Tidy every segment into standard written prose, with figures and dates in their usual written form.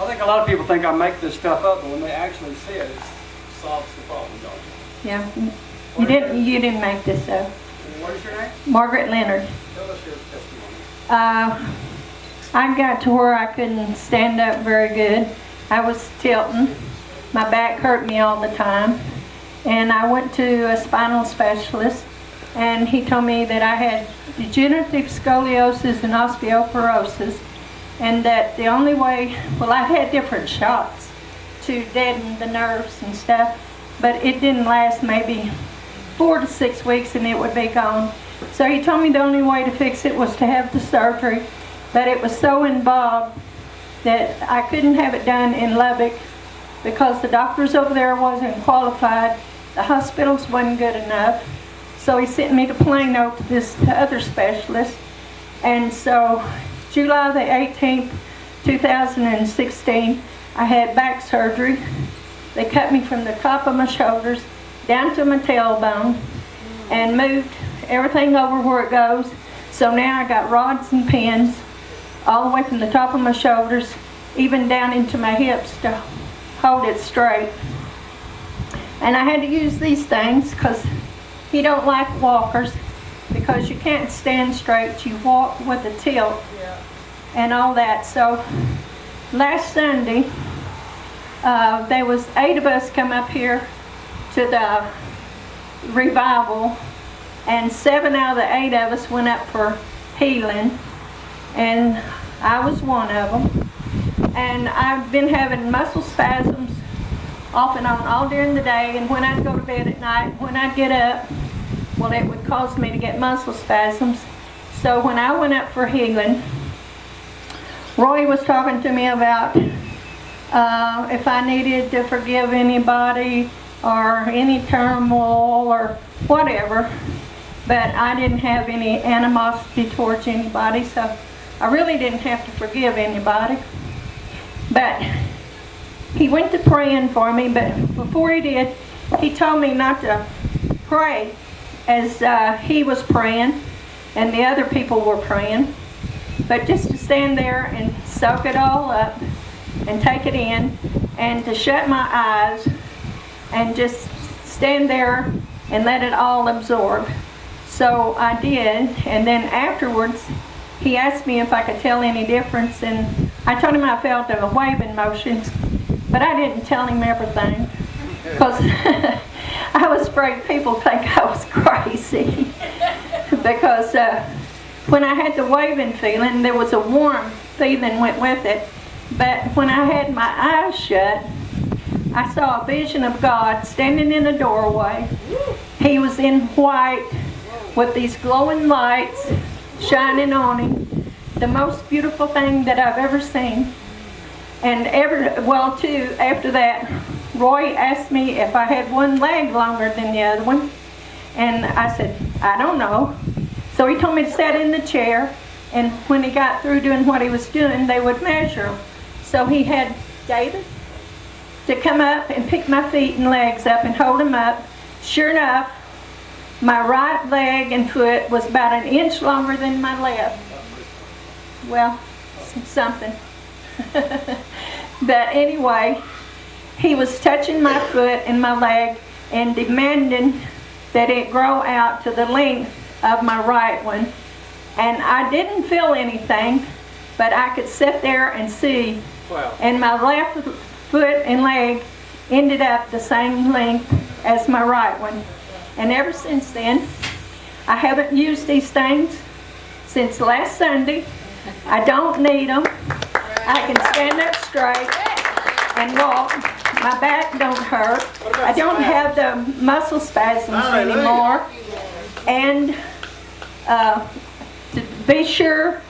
I think a lot of people think I make this stuff up, but when they actually see it, it solves the problem, don't it? Yeah. You didn't make this up. What is your name? Margaret Leonard. Tell us your testimony. I got to where I couldn't stand up very good. I was tilting. My back hurt me all the time. And I went to a spinal specialist, and he told me that I had degenerative scoliosis and osteoporosis, and that the only way, well, I had different shots to deaden the nerves and stuff, but it didn't last maybe 4 to 6 weeks and it would be gone. So he told me the only way to fix it was to have the surgery, but it was so involved that I couldn't have it done in Lubbock because the doctors over there wasn't qualified, the hospitals wasn't good enough. So he sent me to Plano to this other specialist. And so July the 18th, 2016, I had back surgery. They cut me from the top of my shoulders down to my tailbone and moved everything over where it goes. So now I got rods and pins all the way from the top of my shoulders, even down into my hips to hold it straight. And I had to use these things because he don't like walkers, because you can't stand straight, you walk with a tilt and all that. So last Sunday, there was 8 of us come up here to the revival, and 7 out of the 8 of us went up for healing, and I was one of them. And I've been having muscle spasms off and on all during the day, and when I'd go to bed at night, when I'd get up, well, it would cause me to get muscle spasms. So when I went up for healing, Roy was talking to me about if I needed to forgive anybody or any turmoil or whatever, but I didn't have any animosity towards anybody, so I really didn't have to forgive anybody. But he went to praying for me, but before he did, he told me not to pray as he was praying and the other people were praying, but just to stand there and soak it all up and take it in, and to shut my eyes and just stand there and let it all absorb. So I did, and then afterwards he asked me if I could tell any difference, and I told him I felt a waving motion, but I didn't tell him everything because I was afraid people think I was crazy. Because when I had the waving feeling, there was a warm feeling went with it. But when I had my eyes shut, I saw a vision of God standing in a doorway. He was in white with these glowing lights shining on him. The most beautiful thing that I've ever seen. And after that, Roy asked me if I had one leg longer than the other one. And I said, I don't know. So he told me to sit in the chair, and when he got through doing what he was doing, they would measure him. So he had David to come up and pick my feet and legs up and hold them up. Sure enough, my right leg and foot was about 1 inch longer than my left. Well, something. But anyway, he was touching my foot and my leg and demanding that it grow out to the length of my right one. And I didn't feel anything, but I could sit there and see. Wow. And my left foot and leg ended up the same length as my right one. And ever since then, I haven't used these things since last Sunday. I don't need them. I can stand up straight and walk. My back don't hurt. I don't have the muscle spasms anymore. And to be sure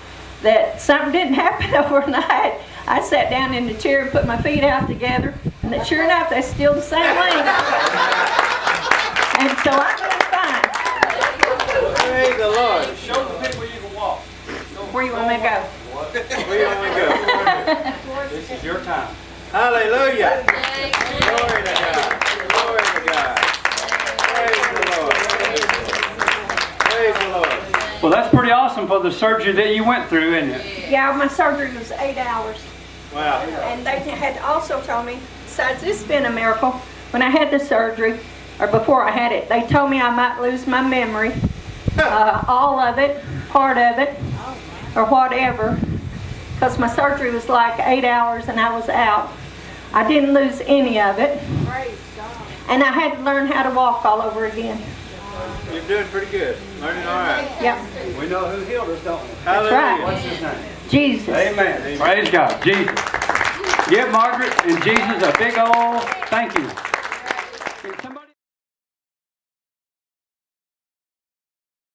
that something didn't happen overnight, I sat down in the chair and put my feet out together, and sure enough, they're still the same length. And so I'm doing fine. Praise the Lord. Show the people you can walk. Where you want me to go? Where you want me to go? This is your time. Hallelujah. Glory to God. Glory to God. Praise the Lord. Praise the Lord. Well, that's pretty awesome for the surgery that you went through, isn't it? Yeah, my surgery was 8 hours. Wow. And they had also told me, besides this being a miracle, when I had the surgery, or before I had it, they told me I might lose my memory, all of it, part of it, or whatever, because my surgery was like 8 hours and I was out. I didn't lose any of it. And I had to learn how to walk all over again. You're doing pretty good. Learning all right. Yep. We know who healed us, don't we? That's right. What's his name? Jesus. Amen. Praise God. Jesus. Give Margaret and Jesus a big old thank you.